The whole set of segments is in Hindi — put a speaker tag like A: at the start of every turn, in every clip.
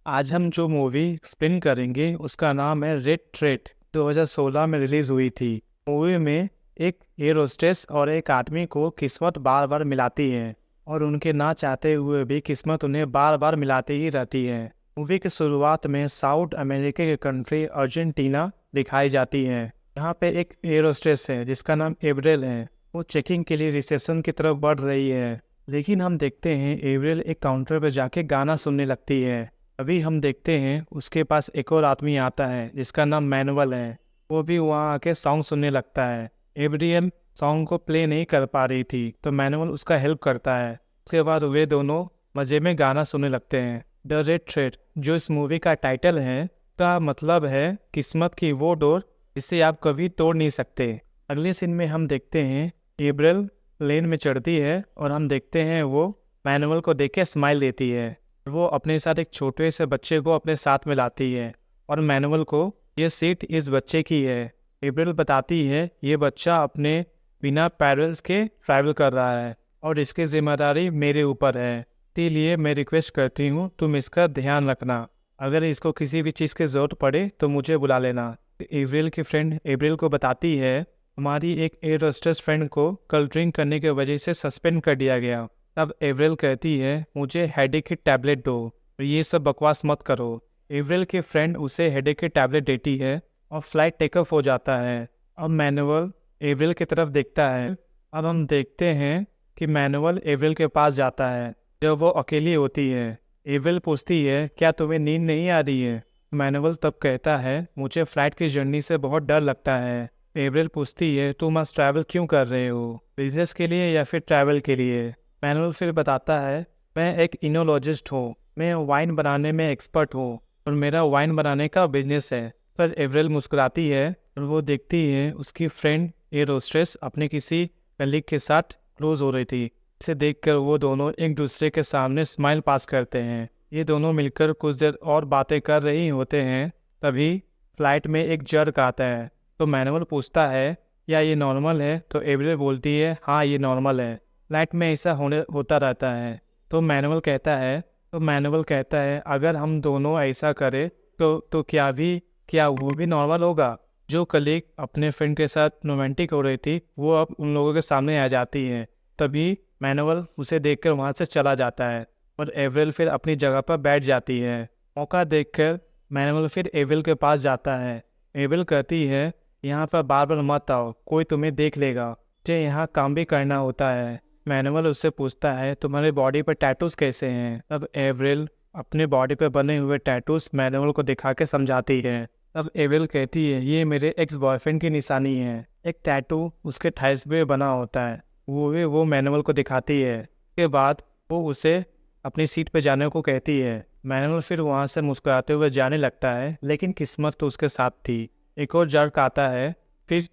A: आज हम जो मूवी स्पिन करेंगे उसका नाम है रेड थ्रेड। 2016 में रिलीज हुई थी। मूवी में एक एयर होस्टेस और एक आदमी को किस्मत बार बार मिलाती है और उनके ना चाहते हुए भी किस्मत उन्हें बार बार मिलाती ही रहती है। मूवी की शुरुआत में साउथ अमेरिका के कंट्री अर्जेंटीना दिखाई जाती है। यहाँ पे एक एयर होस्टेस है जिसका नाम एब्रेल है। वो चेकिंग के लिए रिसेप्शन की तरफ बढ़ रही है, लेकिन हम देखते हैं एब्रेल एक काउंटर पर जाके गाना सुनने लगती है। अभी हम देखते हैं उसके पास एक और आदमी आता है जिसका नाम मैनुअल है। वो भी वहाँ आके सॉन्ग सुनने लगता है। एब्रियल सॉन्ग को प्ले नहीं कर पा रही थी तो मैनुअल उसका हेल्प करता है। उसके बाद वे दोनों मज़े में गाना सुनने लगते हैं। द रेड थ्रेड जो इस मूवी का टाइटल है, का मतलब है किस्मत की वो डोर जिसे आप कभी तोड़ नहीं सकते। अगले सीन में हम देखते हैं एब्रियल प्लेन में चढ़ती है और हम देखते हैं वो मैनुअल को देख के स्माइल देती है। वो अपने साथ एक छोटे से बच्चे को अपने साथ में लाती है और मैनुअल को ये सीट इस बच्चे की है। एब्रिल बताती है ये बच्चा अपने बिना पेरेंट्स के ट्रैवल कर रहा है और इसकी जिम्मेदारी मेरे ऊपर है, इसीलिए मैं रिक्वेस्ट करती हूँ तुम इसका ध्यान रखना। अगर इसको किसी भी चीज़ की ज़रूरत पड़े तो मुझे बुला लेना। एब्रिल की फ्रेंड एब्रिल को बताती है हमारी एक एयर होस्टेस फ्रेंड को कल ड्रिंक करने की वजह से सस्पेंड कर दिया गया। तब एवरेल कहती है मुझे हेडेक की टैबलेट दो, ये सब बकवास मत करो। एवरेल के फ्रेंड उसे हेडेक की टैबलेट देती है और फ्लाइट टेक ऑफ हो जाता है। अब मैनुअल एवरेल की तरफ देखता है। अब हम देखते हैं कि मैनुअल एवरेल के पास जाता है जब वो अकेली होती है। एवरेल पूछती है क्या तुम्हें नींद नहीं आ रही है? मैनुअल तब कहता है मुझे फ्लाइट की जर्नी से बहुत डर लगता है। एवरेल पूछती है तुम आज ट्रैवल क्यों कर रहे हो, बिजनेस के लिए या फिर ट्रैवल के लिए? मैनुअल फिर बताता है मैं एक इनोलॉजिस्ट हूँ, मैं वाइन बनाने में एक्सपर्ट हूँ और मेरा वाइन बनाने का बिजनेस है। पर एवरेल मुस्कुराती है और वो देखती है उसकी फ्रेंड एयर होस्टेस अपने किसी कलीग के साथ क्लोज हो रही थी। इसे देखकर वो दोनों एक दूसरे के सामने स्माइल पास करते हैं। ये दोनों मिलकर कुछ देर और बातें कर रही होते हैं। तभी फ्लाइट में एक जर्क आता है तो मैनुअल पूछता है क्या ये नॉर्मल है? तो एवरेल बोलती है हाँ ये नॉर्मल है, फ्लाइट में ऐसा होता रहता है। तो मैनुअल कहता है अगर हम दोनों ऐसा करें तो क्या वो भी नॉर्मल होगा? जो कलीग अपने फ्रेंड के साथ रोमांटिक हो रही थी वो अब उन लोगों के सामने आ जाती है। तभी मैनुअल उसे देखकर वहाँ से चला जाता है और एवरेल फिर अपनी जगह पर बैठ जाती है। मौका देखकर मैनुअल फिर एवरेल के पास जाता है। एवरेल कहती है यहाँ पर बार बार मत आओ, कोई तुम्हें देख लेगा, मुझे यहाँ काम भी करना होता है। मैनुअल उससे पूछता है तुम्हारे बॉडी पर टैटूज कैसे हैं? तब एवरेल अपने बॉडी पर बने हुए टैटूज मैनुअल को दिखा के समझाती है। तब एवरेल कहती है ये मेरे एक्स बॉयफ्रेंड की निशानी है। एक टैटू उसके थाइस पे बना होता है, वो मैनुअल को दिखाती है। उसके बाद वो उसे अपनी सीट पे जाने को कहती है। मैनुअल फिर वहाँ से मुस्कुराते हुए जाने लगता है, लेकिन किस्मत तो उसके साथ थी। एक और जर्क आता है, फिर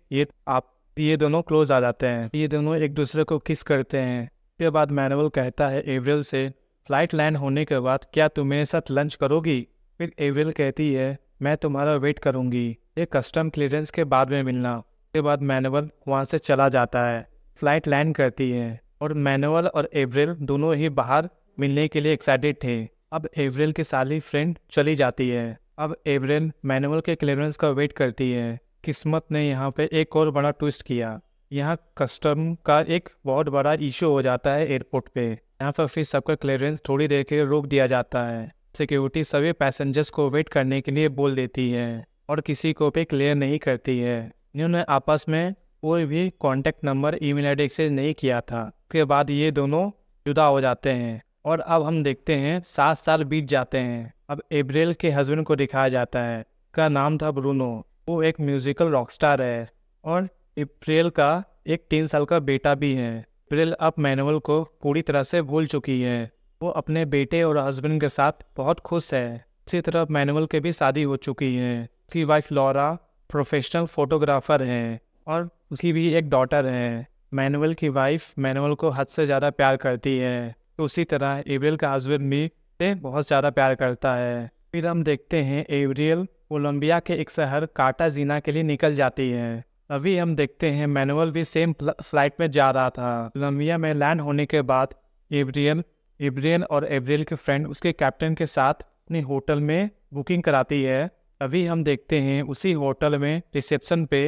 A: ये दोनों क्लोज आ जाते हैं। ये दोनों एक दूसरे को किस करते हैं। उसके बाद मैनुअल कहता है एवरेल से फ्लाइट लैंड होने के बाद क्या तुम मेरे साथ लंच करोगी? फिर एवरेल कहती है मैं तुम्हारा वेट करूंगी, ये कस्टम क्लियरेंस के बाद में मिलना। उसके बाद मैनुअल वहाँ से चला जाता है। फ्लाइट लैंड करती है और मैनुअल और एवरेल दोनों ही बाहर मिलने के लिए एक्साइटेड थे। अब एवरेल की सारी फ्रेंड चली जाती है। अब एवरेल मैनुअल के क्लियरेंस का वेट करती है। किस्मत ने यहाँ पे एक और बड़ा ट्विस्ट किया। यहाँ कस्टम का एक बहुत बड़ा इशू हो जाता है एयरपोर्ट पे। यहाँ पर फिर सबका क्लियरेंस थोड़ी देर के लिए रोक दिया जाता है। सिक्योरिटी सभी पैसेंजर्स को वेट करने के लिए बोल देती है और किसी को भी क्लियर नहीं करती है। इन्होंने आपस में कोई भी contact number, email ID exchange नहीं किया था। उसके बाद ये दोनों जुदा हो जाते हैं और अब हम देखते हैं 7 साल बीत जाते हैं। अब एब्रिल के हस्बैंड को दिखाया जाता है, का नाम था ब्रूनो। वो एक म्यूजिकल रॉकस्टार है और अप्रैल का एक 3 साल का बेटा भी है। अप्रैल अब मैनुअल को पूरी तरह से भूल चुकी है। वो अपने बेटे और हस्बैंड के साथ बहुत खुश है। इसी तरह मैनुअल के भी शादी हो चुकी है। उसकी वाइफ लॉरा प्रोफेशनल फोटोग्राफर है और उसकी भी एक डॉटर है। मैनुअल की वाइफ मैनुअल को हद से ज़्यादा प्यार करती है, तो उसी तरह एब्रियल का हस्बैंड भी बहुत ज़्यादा प्यार करता है। फिर हम देखते हैं एब्रियल कोलंबिया के एक शहर कार्टाजीना के लिए निकल जाती है। अभी हम देखते हैं मैनुअल भी सेम फ्लाइट में जा रहा था। कोलंबिया में लैंड होने के बाद एब्रियल और एब्रियल के फ्रेंड उसके कैप्टन के साथ अपने होटल में बुकिंग कराती है। अभी हम देखते हैं उसी होटल में रिसेप्शन पे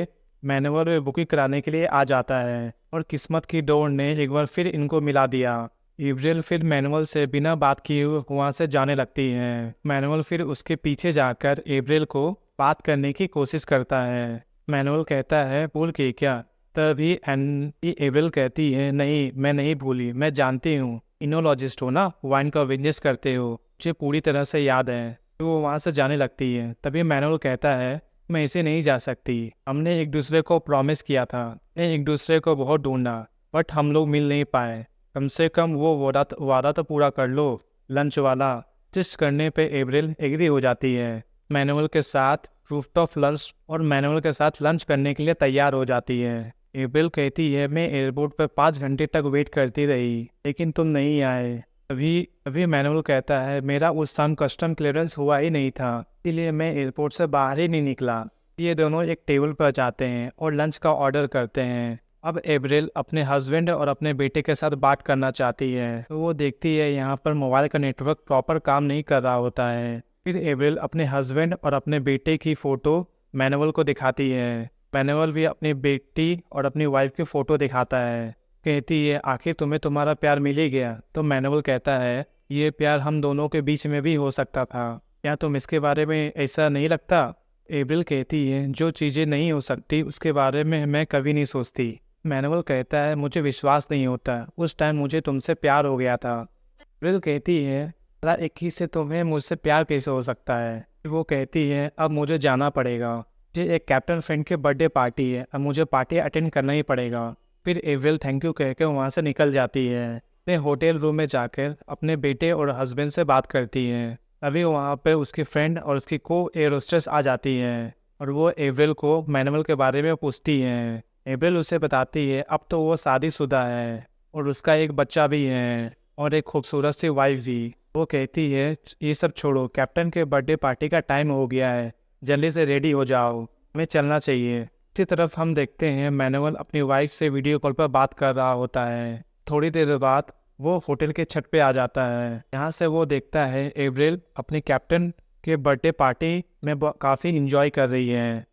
A: मैनुअल में बुकिंग कराने के लिए आ जाता है और किस्मत की दौड़ ने एक बार फिर इनको मिला दिया। एब्रिल फिर मैनुअल से बिना बात किए वहाँ से जाने लगती है। मैनुअल फिर उसके पीछे जाकर एब्रिल को बात करने की कोशिश करता है। मैनुअल कहता है भूल के क्या? तभी एब्रिल कहती है नहीं, मैं नहीं भूली, मैं जानती हूँ, इनोलॉजिस्ट हो ना, वाइन का बिजनेस करते हो, मुझे पूरी तरह से याद है। तो वो वहाँ से जाने लगती है। तभी मैनुअल कहता है मैं इसे नहीं जा सकती, हमने एक दूसरे को प्रॉमिस किया था, ने एक दूसरे को बहुत ढूंढा बट हम लोग मिल नहीं पाए, कम से कम वो वादा तो पूरा कर लो, लंच वाला। जिस करने पे एब्रिल एग्री हो जाती है मैनुअल के साथ रूफटॉप लंच और मैनुअल के साथ लंच करने के लिए तैयार हो जाती है। एब्रिल कहती है मैं एयरपोर्ट पर 5 घंटे तक वेट करती रही लेकिन तुम नहीं आए। अभी अभी मैनुअल कहता है मेरा उस शाम कस्टम क्लियरेंस हुआ ही नहीं था, इसलिए मैं एयरपोर्ट से बाहर ही नहीं निकला। ये दोनों एक टेबल पर जाते हैं और लंच का ऑर्डर करते हैं। अब एब्रिल अपने हस्बैंड और अपने बेटे के साथ बात करना चाहती है तो वो देखती है यहाँ पर मोबाइल का नेटवर्क प्रॉपर काम नहीं कर रहा होता है। फिर एब्रिल अपने हस्बैंड और अपने बेटे की फ़ोटो मैनुअल को दिखाती है। मैनुअल भी अपनी बेटी और अपनी वाइफ की फ़ोटो दिखाता है। कहती है आखिर तुम्हें तुम्हारा प्यार मिल ही गया। तो मैनुअल कहता है ये प्यार हम दोनों के बीच में भी हो सकता था, क्या तुम इसके बारे में ऐसा नहीं लगता? एब्रिल कहती है जो चीज़ें नहीं हो सकती उसके बारे में मैं कभी नहीं सोचती। मैनुअल कहता है मुझे विश्वास नहीं होता, उस टाइम मुझे तुमसे प्यार हो गया था। एब्रिल कहती है भला एक ही से तुम्हें मुझसे प्यार कैसे हो सकता है? फिर वो कहती है अब मुझे जाना पड़ेगा, मुझे एक कैप्टन फ्रेंड की बर्थडे पार्टी है, अब मुझे पार्टी अटेंड करना ही पड़ेगा। फिर एब्रिल थैंक यू कहकर वहाँ से निकल जाती है। अपने होटल रूम में जाकर अपने बेटे और हस्बैंड से बात करती है। अभी वहाँ पे उसकी फ्रेंड और उसकी को एयर होस्टेस आ जाती है और वो एब्रिल को मैनुअल के बारे में पूछती है। एब्रिल उसे बताती है अब तो वो शादीशुदा है और उसका एक बच्चा भी है और एक खूबसूरत सी वाइफ भी। वो कहती है ये सब छोड़ो, कैप्टन के बर्थडे पार्टी का टाइम हो गया है, जल्दी से रेडी हो जाओ, हमें चलना चाहिए। इसी तरफ हम देखते हैं मैनुअल अपनी वाइफ से वीडियो कॉल पर बात कर रहा होता है। थोड़ी देर बाद वो होटल के छत पे आ जाता है। यहाँ से वो देखता है एब्रिल अपने कैप्टन के बर्थडे पार्टी में काफ़ी इंजॉय कर रही है।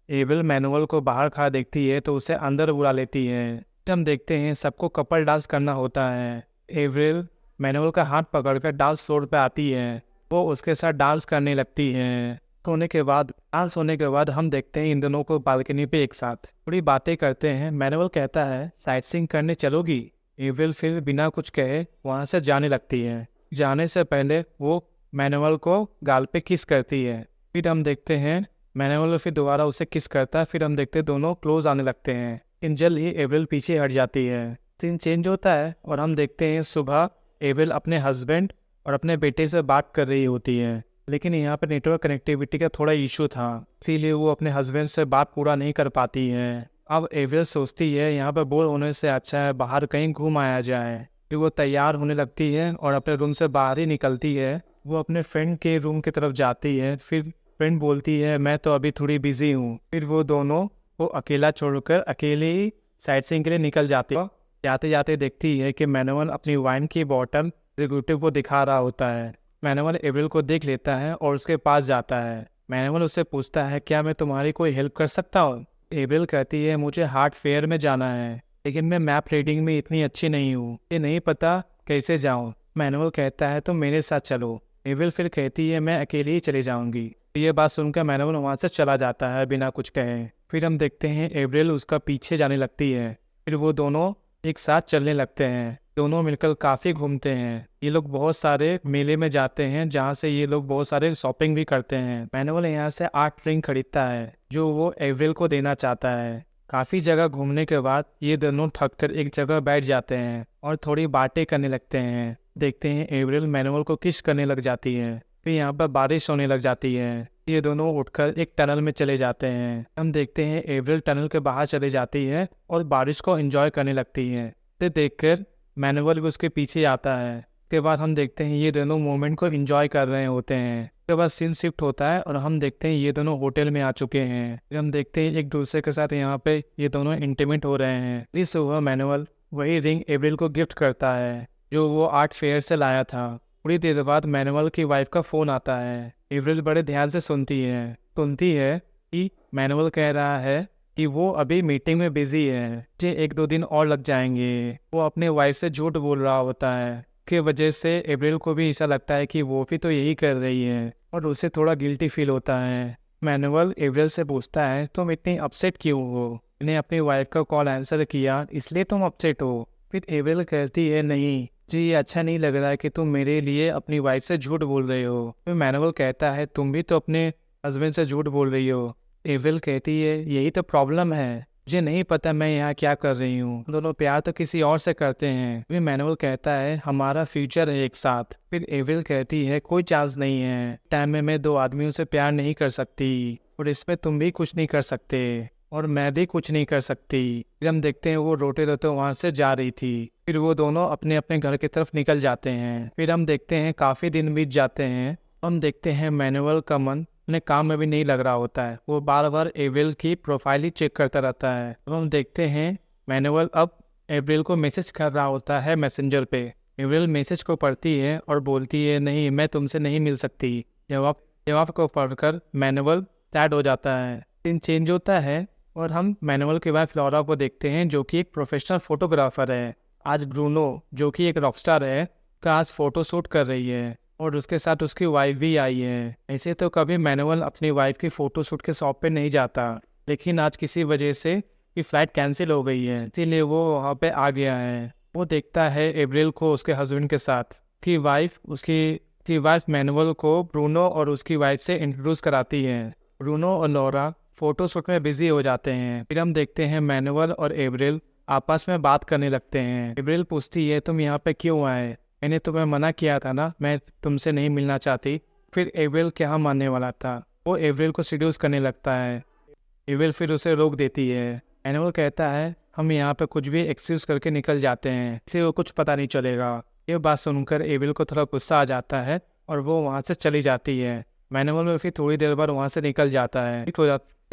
A: एब्रिल मैनुअल को बाहर खड़ा देखती है तो उसे अंदर बुला लेती है। हम देखते हैं सबको कपल डांस करना होता है। एब्रिल मैनुअल का हाथ पकड़कर डांस फ्लोर पे आती है, वो उसके साथ डांस करने लगती है। डांस होने के बाद हम देखते हैं इन दोनों को बालकनी पे एक साथ थोड़ी बातें करते हैं। मैनुअल कहता है साइट सीइंग करने चलोगी? एब्रिल फिर बिना कुछ कहे वहाँ से जाने लगती है। जाने से पहले वो मैनुअल को गाल पे किस करती है। फिर हम देखते हैं मैनुअल फिर दोबारा उसे किस करता है। फिर हम देखते हैं दोनों क्लोज आने लगते हैं। इन जल्द ही एब्रिल पीछे हट जाती है। सीन चेंज होता है और हम देखते हैं सुबह एब्रिल अपने हस्बैंड और अपने बेटे से बात कर रही होती है, लेकिन यहाँ पर नेटवर्क कनेक्टिविटी का थोड़ा इशू था, इसीलिए वो अपने हस्बैंड से बात पूरा नहीं कर पाती है। अब एब्रिल सोचती है यहाँ पर बोर होने से अच्छा है बाहर कहीं घूम आया जाए। फिर वो तैयार होने लगती है और अपने रूम से बाहर ही निकलती है। वो अपने फ्रेंड के रूम की तरफ जाती है। फिर फ्रेंड बोलती है मैं तो अभी थोड़ी बिजी हूँ। फिर वो दोनों को अकेला छोड़कर अकेले ही साइट सीइंग के लिए निकल जाती है। जाते जाते देखती है कि मैनुअल अपनी वाइन की बॉटल एग्जीक्यूटिव को दिखा रहा होता है। मैनुअल एब्रिल को देख लेता है और उसके पास जाता है। मैनुअल उससे पूछता है क्या मैं तुम्हारी कोई हेल्प कर सकता हूँ? एब्रिल कहती है मुझे हार्ट फेयर में जाना है, लेकिन मैं मैप रीडिंग में इतनी अच्छी नहीं हूँ, ये नहीं पता कैसे जाऊँ। मैनुअल कहता है तुम मेरे साथ चलो। एब्रिल फिर कहती है मैं अकेली ही चली जाऊँगी। ये बात सुनकर मैनुअल वहाँ से चला जाता है बिना कुछ कहे। फिर हम देखते हैं एब्रिल उसका पीछे जाने लगती है। फिर वो दोनों एक साथ चलने लगते हैं। दोनों मिलकर काफ़ी घूमते हैं। ये लोग बहुत सारे मेले में जाते हैं जहाँ से ये लोग बहुत सारे शॉपिंग भी करते हैं। मैनुअल यहाँ से 8 रिंग खरीदता है जो वो एब्रिल को देना चाहता है। काफ़ी जगह घूमने के बाद ये दोनों थक कर एक जगह बैठ जाते हैं और थोड़ी बातें करने लगते हैं। देखते हैं एब्रिल मैनुअल को किस करने लग जाती है। फिर यहाँ पर बारिश होने लग जाती है। ये दोनों उठकर एक टनल में चले जाते हैं। हम देखते हैं एब्रिल टनल के बाहर चले जाती है और बारिश को एंजॉय करने लगती है। इसे देखकर मैनुअल भी उसके पीछे आता है। उसके बाद हम देखते हैं ये दोनों मोमेंट को एंजॉय कर रहे होते हैं। उसके बाद सीन शिफ्ट होता है और हम देखते हैं ये दोनों होटल में आ चुके हैं। फिर हम देखते हैं एक दूसरे के साथ यहाँ पे ये दोनों इंटीमेट हो रहे हैं। इस सुबह मैनुअल वही रिंग एब्रिल को गिफ्ट करता है जो वो आर्ट फेयर से लाया था। थोड़ी देर बाद मैनुअल की वाइफ का फोन आता है। एवरिल बड़े ध्यान से सुनती है कि मैनुअल कह रहा है कि वो अभी मीटिंग में बिजी है, मुझे 1-2 दिन और लग जाएंगे। वो अपने वाइफ से झूठ बोल रहा होता है। के वजह से एवरिल को भी ऐसा लगता है कि वो भी तो यही कर रही है और उसे थोड़ा गिल्टी फील होता है। मैनुअल एवरिल से पूछता है, तुम इतनी अपसेट क्यों हो? मैंने अपनी वाइफ का कॉल आंसर किया इसलिए तुम अपसेट हो? फिर एवरिल कहती है, नहीं, मुझे ये अच्छा नहीं लग रहा है कि तुम मेरे लिए अपनी वाइफ से झूठ बोल रहे हो। फिर मैनुअल कहता है, तुम भी तो अपने हस्बैंड से झूठ बोल रही हो। एवरिल कहती है, यही तो प्रॉब्लम है, मुझे नहीं पता मैं यहाँ क्या कर रही हूँ, दोनों प्यार तो किसी और से करते हैं। फिर मैनुअल कहता है, हमारा फ्यूचर है एक साथ। फिर एवरिल कहती है, कोई चांस नहीं है, टाइम में मैं 2 आदमियों से प्यार नहीं कर सकती और इसमें तुम भी कुछ नहीं कर सकते और मैं भी कुछ नहीं कर सकती। फिर हम देखते हैं वो रोते रोते वहां से जा रही थी। फिर वो दोनों अपने अपने घर की तरफ निकल जाते हैं। फिर हम देखते हैं काफी दिन बीत जाते हैं। हम देखते हैं मैनुअल का मन अपने काम में भी नहीं लग रहा होता है, वो बार बार एवरिल की प्रोफाइल ही चेक करता रहता है। तो हम देखते हैं मैनुअल अब एवरिल को मैसेज कर रहा होता है मैसेंजर पे। एवरिल मैसेज को पढ़ती है और बोलती है, नहीं, मैं तुमसे नहीं मिल सकती। जवाब को पढ़कर मैनुअल सैड हो जाता है। सीन चेंज होता है और हम मैनुअल के वाइफ लॉरा को देखते हैं, जो कि एक प्रोफेशनल फोटोग्राफर है। आज ब्रूनो, जो कि एक रॉकस्टार है, का आज फोटो शूट कर रही है और उसके साथ उसकी वाइफ भी आई है। ऐसे तो कभी मैनुअल अपनी वाइफ की फोटो शूट के शॉप पे नहीं जाता, लेकिन आज किसी वजह से कि फ्लाइट कैंसिल हो गई है, इसीलिए वो वहाँ पे आ गया है। वो देखता है एवरिल को उसके हस्बैंड के साथ। की वाइफ मैनुअल को ब्रूनो और उसकी वाइफ से इंट्रोड्यूस कराती है। ब्रूनो और लॉरा फोटो शूट में बिजी हो जाते हैं। फिर हम देखते हैं मैनुअल और एवरिल आपस में बात करने लगते हैं। एवरिल पूछती है, तुम यहाँ पे क्यों आए? मैंने तुम्हें मना किया था ना, मैं तुमसे नहीं मिलना चाहती। फिर एवरिल क्या मानने वाला था, वो एवरिल को सीड्यूस करने लगता है। एवरिल फिर उसे रोक देती है। मैनुअल कहता है, हम यहाँ पे कुछ भी एक्सक्यूज करके निकल जाते हैं, इसे वो कुछ पता नहीं चलेगा। ये बात सुनकर एवरिल को थोड़ा गुस्सा आ जाता है और वो वहाँ से चली जाती है। मैनुअल में फिर थोड़ी देर बाद वहाँ से निकल जाता है।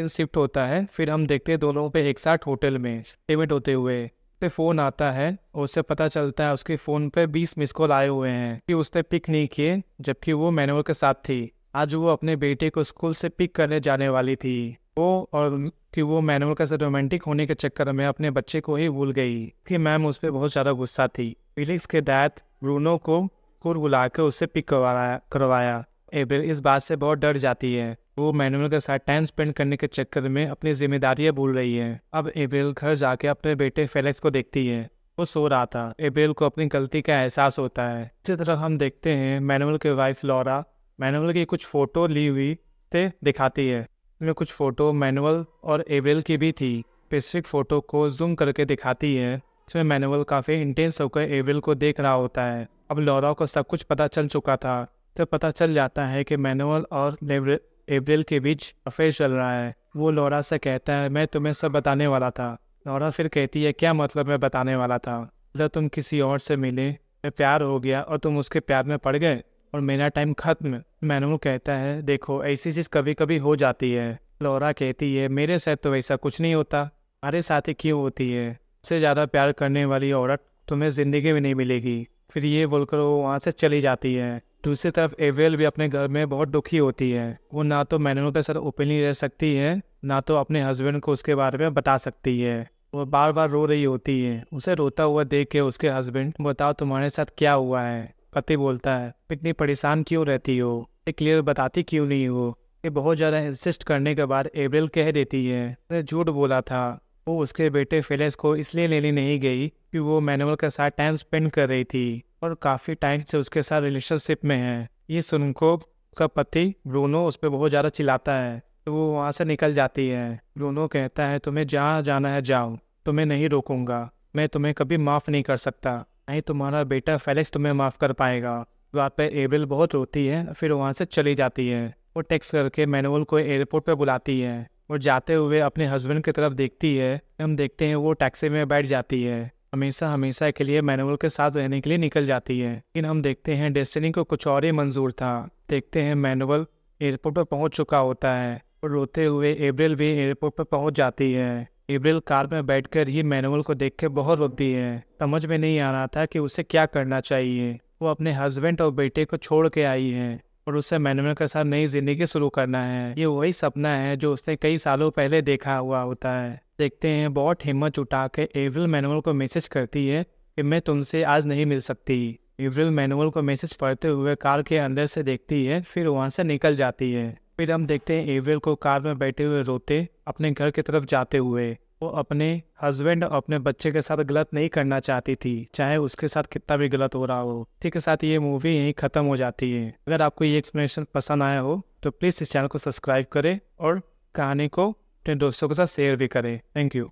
A: शिफ्ट होता है। फिर हम देखते हैं दोनों पे एक साथ होटल में पेमेंट होते हुए। पे फ़ोन आता है और उससे पता चलता है उसके फ़ोन पे 20 मिस कॉल आए हुए हैं कि उसने पिक नहीं किए, जबकि वो मैनुअल के साथ थी। आज वो अपने बेटे को स्कूल से पिक करने जाने वाली थी वो मैनुअल के साथ रोमांटिक होने के चक्कर में अपने बच्चे को ही भूल गई कि मैम उस पर बहुत ज़्यादा गुस्सा थी। फिलिक्स के डैड ब्रूनो को बुला के उससे पिक करवाया। एवरिल इस बात से बहुत डर जाती है। वो मैनुअल के साथ टाइम स्पेंड करने के चक्कर में अपनी जिम्मेदारियां भूल रही है। अब एवरिल घर जाके अपने बेटे फेलिक्स को देखती है, वो सो रहा था। एवरिल को अपनी गलती का एहसास होता है। इसी तरह हम देखते हैं मैनुअल के वाइफ लॉरा मैनुअल की कुछ फोटो ली हुई से दिखाती है। इसमें कुछ फोटो मैनुअल और एवरिल की भी थी। स्पेसिफिक फोटो को जूम करके दिखाती है। इसमें मैनुअल काफ़ी इंटेंस होकर एवरिल को देख रहा होता है। अब लॉरा को सब कुछ पता चल चुका था, तो पता चल जाता है कि मैनुअल और एवरिल के बीच अफेयर चल रहा है। वो लॉरा से कहता है, मैं तुम्हें सब बताने वाला था। लॉरा फिर कहती है, क्या मतलब मैं बताने वाला था? मतलब तुम किसी और से मिले, मैं प्यार हो गया और तुम उसके प्यार में पड़ गए और मेरा टाइम खत्म। मैनुअल कहता है, देखो ऐसी चीज़ कभी कभी हो जाती है। लॉरा कहती है, मेरे साथ तो वैसा कुछ नहीं होता, हमारे साथ ही क्यों होती है? उससे ज़्यादा प्यार करने वाली औरत तुम्हें ज़िंदगी में नहीं मिलेगी। फिर ये बोलकर वो वहाँ से चली जाती है। दूसरी तरफ एवरिल भी अपने घर में बहुत दुखी होती है। वो ना तो मैनुअल के साथ ओपनली रह सकती है, ना तो अपने हस्बैंड को उसके बारे में बता सकती है। वो बार बार रो रही होती है। उसे रोता हुआ देख के उसके हस्बैंड, बताओ तुम्हारे साथ क्या हुआ है? पति बोलता है, इतनी परेशान क्यों रहती हो? ये क्लियर बताती क्यों नहीं हो? ये बहुत ज़्यादा इंसिस्ट करने के बाद एवरिल कह देती है, उसने झूठ बोला था। वो उसके बेटे फेलिक्स को इसलिए लेने नहीं गई कि वो मैनुअल के साथ टाइम स्पेंड कर रही थी और काफ़ी टाइम से उसके साथ रिलेशनशिप में है। ये सुनकर उसका पति ब्रूनो उस पर बहुत ज़्यादा चिल्लाता है, तो वो वहाँ से निकल जाती है। ब्रूनो कहता है, तुम्हें जहाँ जाना है जाओ, तुम्हें नहीं रोकूंगा, मैं तुम्हें कभी माफ़ नहीं कर सकता, नहीं तुम्हारा बेटा फेलिक्स तुम्हें माफ़ कर पाएगा। बात पे एवरिल बहुत रोती है, फिर वहाँ से चली जाती है। वो टेक्स्ट करके मैनुअल को एयरपोर्ट पे बुलाती है और जाते हुए अपने हस्बैंड की तरफ देखती है। हम देखते हैं वो टैक्सी में बैठ जाती है। हमेशा के लिए मैनुअल के साथ रहने के लिए निकल जाती है। लेकिन हम देखते हैं डेस्टिनी को कुछ और ही मंजूर था। देखते हैं मैनुअल एयरपोर्ट पर पहुंच चुका होता है और रोते हुए एवरिल भी एयरपोर्ट पर पहुंच जाती है। एवरिल कार में बैठकर ही मैनुअल को देख के बहुत रोती है। समझ में नहीं आ रहा था कि उसे क्या करना चाहिए। वो अपने हस्बैंड और बेटे को छोड़ के आई है और उसे मैनुअल के साथ नई जिंदगी शुरू करना है। ये वही सपना है जो उसने कई सालों पहले देखा हुआ होता है। देखते हैं बहुत हिम्मत जुटा के एवरिल मैनुअल को मैसेज करती है कि मैं तुमसे आज नहीं मिल सकती। एवरिल मैनुअल को मैसेज पढ़ते हुए कार के अंदर से देखती है, फिर वहाँ से निकल जाती है। फिर हम देखते हैं एवरिल को कार में बैठे हुए रोते अपने घर की तरफ जाते हुए। वो अपने हस्बैंड और अपने बच्चे के साथ गलत नहीं करना चाहती थी, चाहे उसके साथ कितना भी गलत हो रहा हो। इसी के साथ ये मूवी यहीं ख़त्म हो जाती है। अगर आपको ये एक्सप्लेनेशन पसंद आया हो तो प्लीज़ इस चैनल को सब्सक्राइब करें और कहानी को अपने दोस्तों के साथ शेयर भी करें। Thank you.